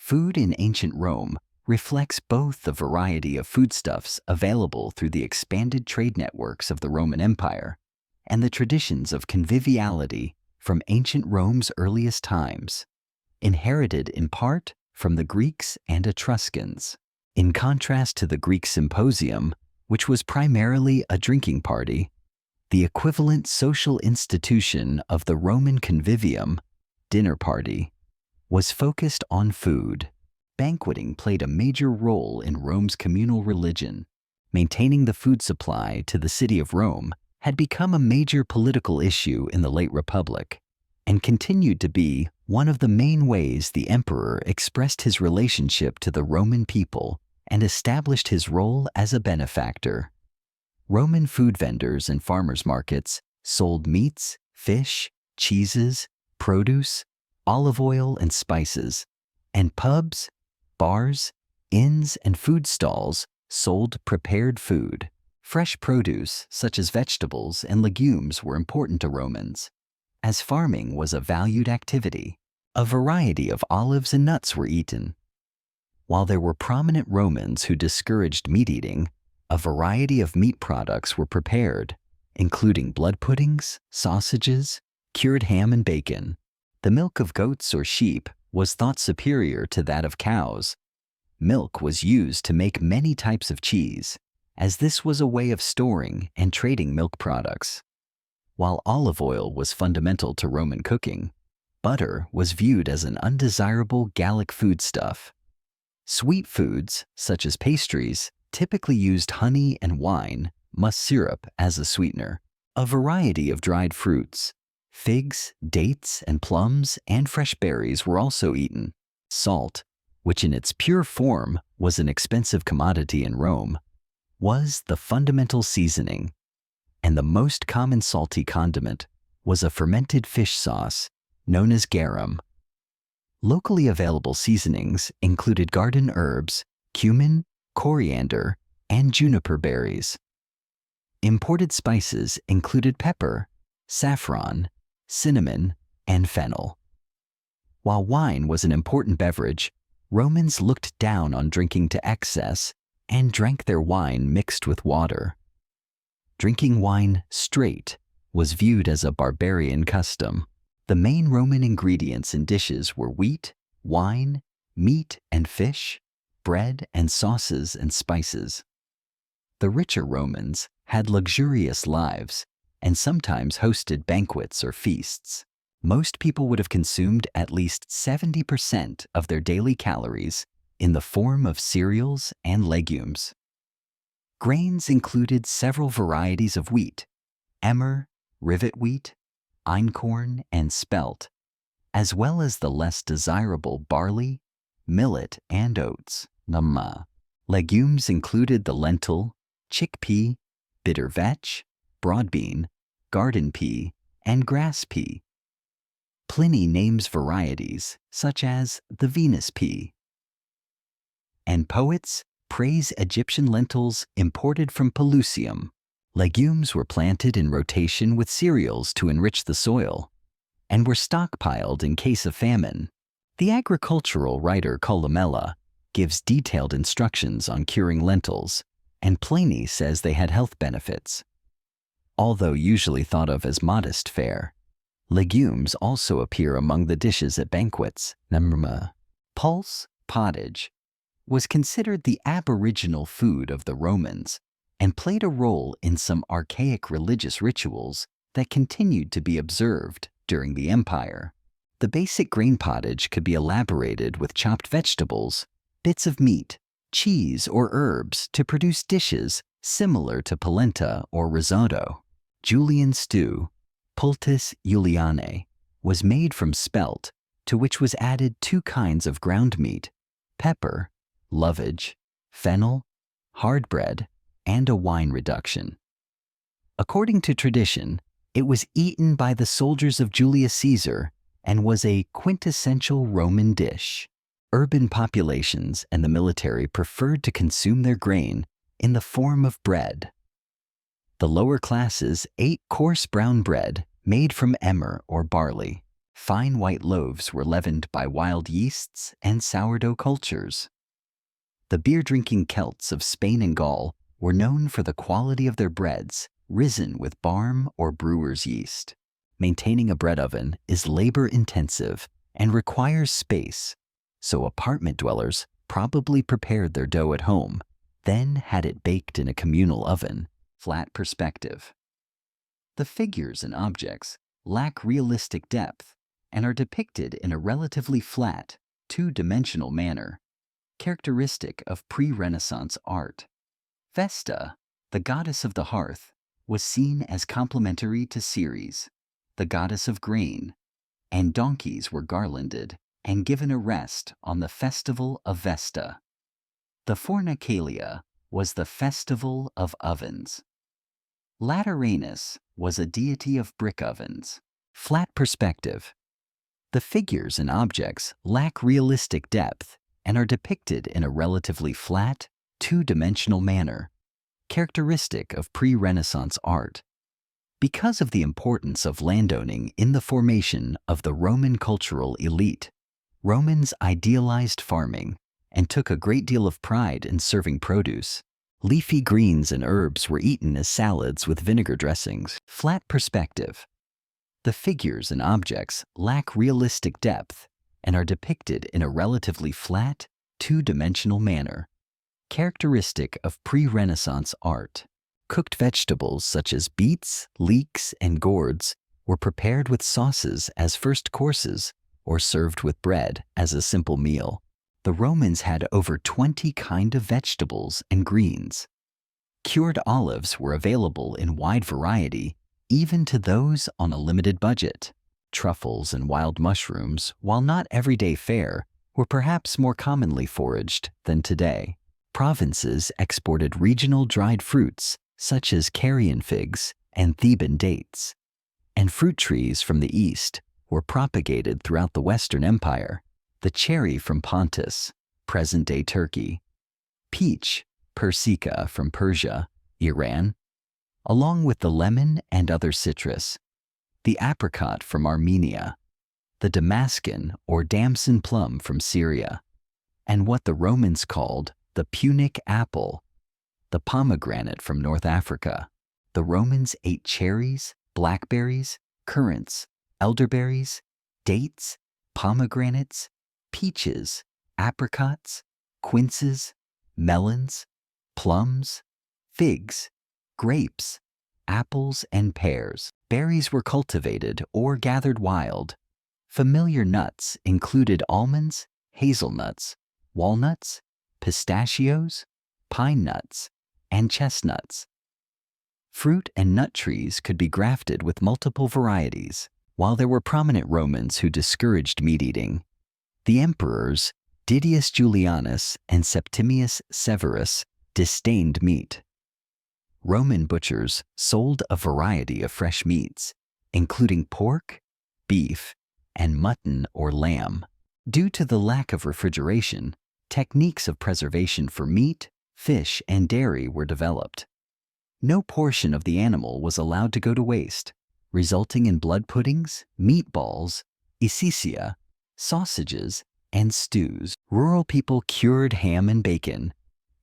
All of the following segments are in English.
Food in ancient Rome reflects both the variety of foodstuffs available through the expanded trade networks of the Roman Empire and the traditions of conviviality from ancient Rome's earliest times, inherited in part from the Greeks and Etruscans. In contrast to the Greek symposium, which was primarily a drinking party, the equivalent social institution of the Roman convivium, dinner party, was focused on food. Banqueting played a major role in Rome's communal religion. Maintaining the food supply to the city of Rome had become a major political issue in the late Republic, and continued to be one of the main ways the emperor expressed his relationship to the Roman people and established his role as a benefactor. Roman food vendors and farmers' markets sold meats, fish, cheeses, produce, olive oil and spices, and pubs, bars, inns, and food stalls sold prepared food. Fresh produce, such as vegetables and legumes, were important to Romans, as farming was a valued activity. A variety of olives and nuts were eaten. While there were prominent Romans who discouraged meat eating, a variety of meat products were prepared, including blood puddings, sausages, cured ham and bacon. The milk of goats or sheep was thought superior to that of cows. Milk was used to make many types of cheese, as this was a way of storing and trading milk products. While olive oil was fundamental to Roman cooking, butter was viewed as an undesirable Gallic foodstuff. Sweet foods, such as pastries, typically used honey and wine, musk syrup, as a sweetener. A variety of dried fruits, figs, dates, and plums, and fresh berries were also eaten. Salt, which in its pure form was an expensive commodity in Rome, was the fundamental seasoning, and the most common salty condiment was a fermented fish sauce known as garum. Locally available seasonings included garden herbs, cumin, coriander, and juniper berries. Imported spices included pepper, saffron, cinnamon, and fennel. While wine was an important beverage, Romans looked down on drinking to excess and drank their wine mixed with water. Drinking wine straight was viewed as a barbarian custom. The main Roman ingredients in dishes were wheat, wine, meat and fish, bread and sauces and spices. The richer Romans had luxurious lives and sometimes hosted banquets or feasts. Most people would have consumed at least 70% of their daily calories in the form of cereals and legumes. Grains included several varieties of wheat: emmer, rivet wheat, einkorn, and spelt, as well as the less desirable barley, millet, and oats. Legumes included the lentil, chickpea, bitter vetch, broad bean, garden pea, and grass pea. Pliny names varieties such as the Venus pea. And poets praise Egyptian lentils imported from Pelusium. Legumes were planted in rotation with cereals to enrich the soil, and were stockpiled in case of famine. The agricultural writer Columella gives detailed instructions on curing lentils, and Pliny says they had health benefits. Although usually thought of as modest fare, legumes also appear among the dishes at banquets. Pulse, pottage, was considered the aboriginal food of the Romans and played a role in some archaic religious rituals that continued to be observed during the empire. The basic grain pottage could be elaborated with chopped vegetables, bits of meat, cheese, or herbs to produce dishes similar to polenta or risotto. Julian stew, pultus Julianae, was made from spelt, to which was added 2 kinds of ground meat: pepper, lovage, fennel, hard bread, and a wine reduction. According to tradition, it was eaten by the soldiers of Julius Caesar and was a quintessential Roman dish. Urban populations and the military preferred to consume their grain in the form of bread. The lower classes ate coarse brown bread made from emmer or barley. Fine white loaves were leavened by wild yeasts and sourdough cultures. The beer-drinking Celts of Spain and Gaul were known for the quality of their breads, risen with barm or brewer's yeast. Maintaining a bread oven is labor-intensive and requires space, so apartment dwellers probably prepared their dough at home, then had it baked in a communal oven. Flat perspective. The figures and objects lack realistic depth and are depicted in a relatively flat, two-dimensional manner, characteristic of pre-Renaissance art. Vesta, the goddess of the hearth, was seen as complementary to Ceres, the goddess of grain, and donkeys were garlanded and given a rest on the festival of Vesta. The Fornicalia was the festival of ovens. Lateranus was a deity of brick ovens. Flat perspective. The figures and objects lack realistic depth and are depicted in a relatively flat, two-dimensional manner, characteristic of pre-Renaissance art. Because of the importance of landowning in the formation of the Roman cultural elite, Romans idealized farming and took a great deal of pride in serving produce. Leafy greens and herbs were eaten as salads with vinegar dressings. Flat perspective. The figures and objects lack realistic depth and are depicted in a relatively flat, two-dimensional manner, characteristic of pre-Renaissance art. Cooked vegetables such as beets, leeks, and gourds were prepared with sauces as first courses or served with bread as a simple meal. The Romans had over 20 kinds of vegetables and greens. Cured olives were available in wide variety, even to those on a limited budget. Truffles and wild mushrooms, while not everyday fare, were perhaps more commonly foraged than today. Provinces exported regional dried fruits such as Carian figs and Theban dates, and fruit trees from the east were propagated throughout the Western Empire. The cherry from Pontus, present-day Turkey, peach, Persica from Persia, Iran, along with the lemon and other citrus, the apricot from Armenia, the Damascan or damson plum from Syria, and what the Romans called the Punic apple, the pomegranate from North Africa. The Romans ate cherries, blackberries, currants, elderberries, dates, pomegranates, peaches, apricots, quinces, melons, plums, figs, grapes, apples, and pears. Berries were cultivated or gathered wild. Familiar nuts included almonds, hazelnuts, walnuts, pistachios, pine nuts, and chestnuts. Fruit and nut trees could be grafted with multiple varieties. While there were prominent Romans who discouraged meat eating, the emperors Didius Julianus and Septimius Severus disdained meat. Roman butchers sold a variety of fresh meats, including pork, beef, and mutton or lamb. Due to the lack of refrigeration, techniques of preservation for meat, fish, and dairy were developed. No portion of the animal was allowed to go to waste, resulting in blood puddings, meatballs, isicia, sausages, and stews. Rural people cured ham and bacon,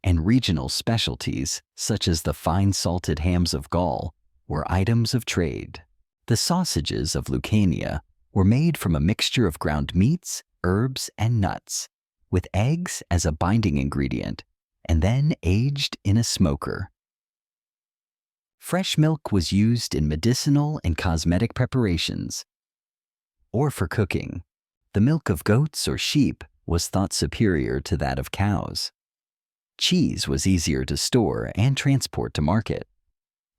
and regional specialties, such as the fine salted hams of Gaul, were items of trade. The sausages of Lucania were made from a mixture of ground meats, herbs, and nuts, with eggs as a binding ingredient, and then aged in a smoker. Fresh milk was used in medicinal and cosmetic preparations, or for cooking. The milk of goats or sheep was thought superior to that of cows. Cheese was easier to store and transport to market.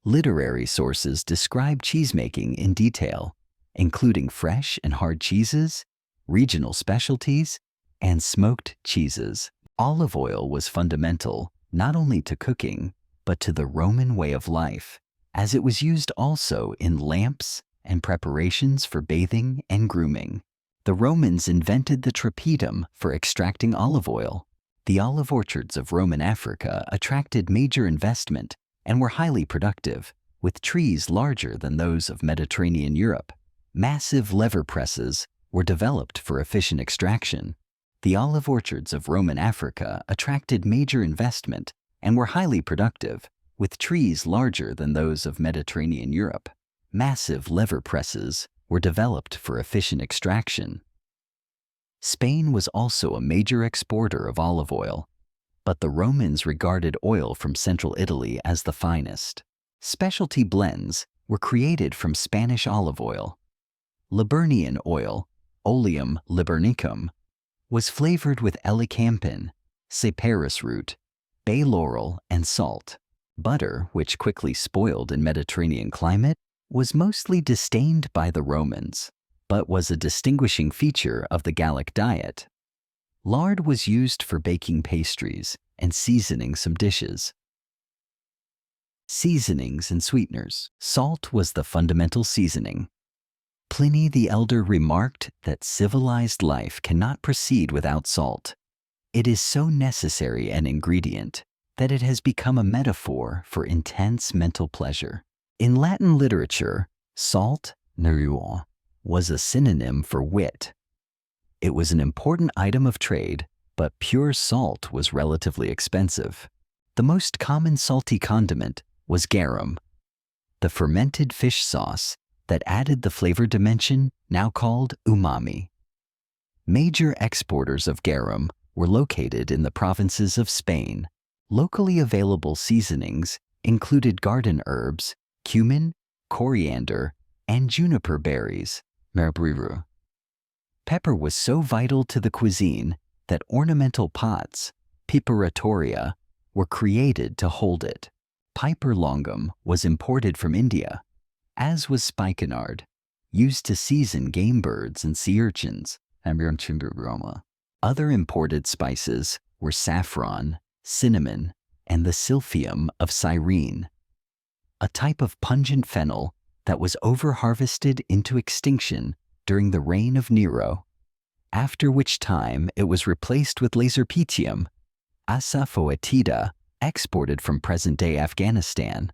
Literary sources describe cheesemaking in detail, including fresh and hard cheeses, regional specialties, and smoked cheeses. Olive oil was fundamental not only to cooking, but to the Roman way of life, as it was used also in lamps and preparations for bathing and grooming. The Romans invented the trapedum for extracting olive oil. The olive orchards of Roman Africa attracted major investment and were highly productive, with trees larger than those of Mediterranean Europe. Massive lever presses were developed for efficient extraction. The olive orchards of Roman Africa attracted major investment and were highly productive, with trees larger than those of Mediterranean Europe. Massive lever presses were developed for efficient extraction. Spain was also a major exporter of olive oil, but the Romans regarded oil from central Italy as the finest. Specialty blends were created from Spanish olive oil. Liburnian oil, Oleum liburnicum, was flavored with elecampane, cyperus root, bay laurel, and salt. Butter, which quickly spoiled in Mediterranean climate, was mostly disdained by the Romans, but was a distinguishing feature of the Gallic diet. Lard was used for baking pastries and seasoning some dishes. Seasonings and sweeteners. Salt was the fundamental seasoning. Pliny the Elder remarked that civilized life cannot proceed without salt. It is so necessary an ingredient that it has become a metaphor for intense mental pleasure. In Latin literature, salt, neruon, was a synonym for wit. It was an important item of trade, but pure salt was relatively expensive. The most common salty condiment was garum, the fermented fish sauce that added the flavor dimension now called umami. Major exporters of garum were located in the provinces of Spain. Locally available seasonings included garden herbs, cumin, coriander, and juniper berries. Pepper was so vital to the cuisine that ornamental pots, piperatoria, were created to hold it. Piper longum was imported from India, as was spikenard, used to season game birds and sea urchins. Other imported spices were saffron, cinnamon, and the silphium of Cyrene, a type of pungent fennel that was over-harvested into extinction during the reign of Nero, after which time it was replaced with Laserpitium, asafoetida, exported from present-day Afghanistan.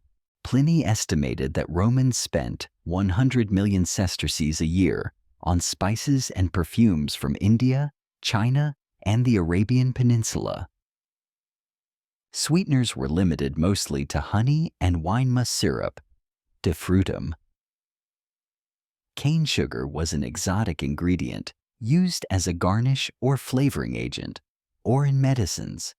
Pliny estimated that Romans spent 100 million sesterces a year on spices and perfumes from India, China, and the Arabian Peninsula. Sweeteners were limited mostly to honey and wine must syrup, de fruitum. Cane sugar was an exotic ingredient used as a garnish or flavoring agent, or in medicines.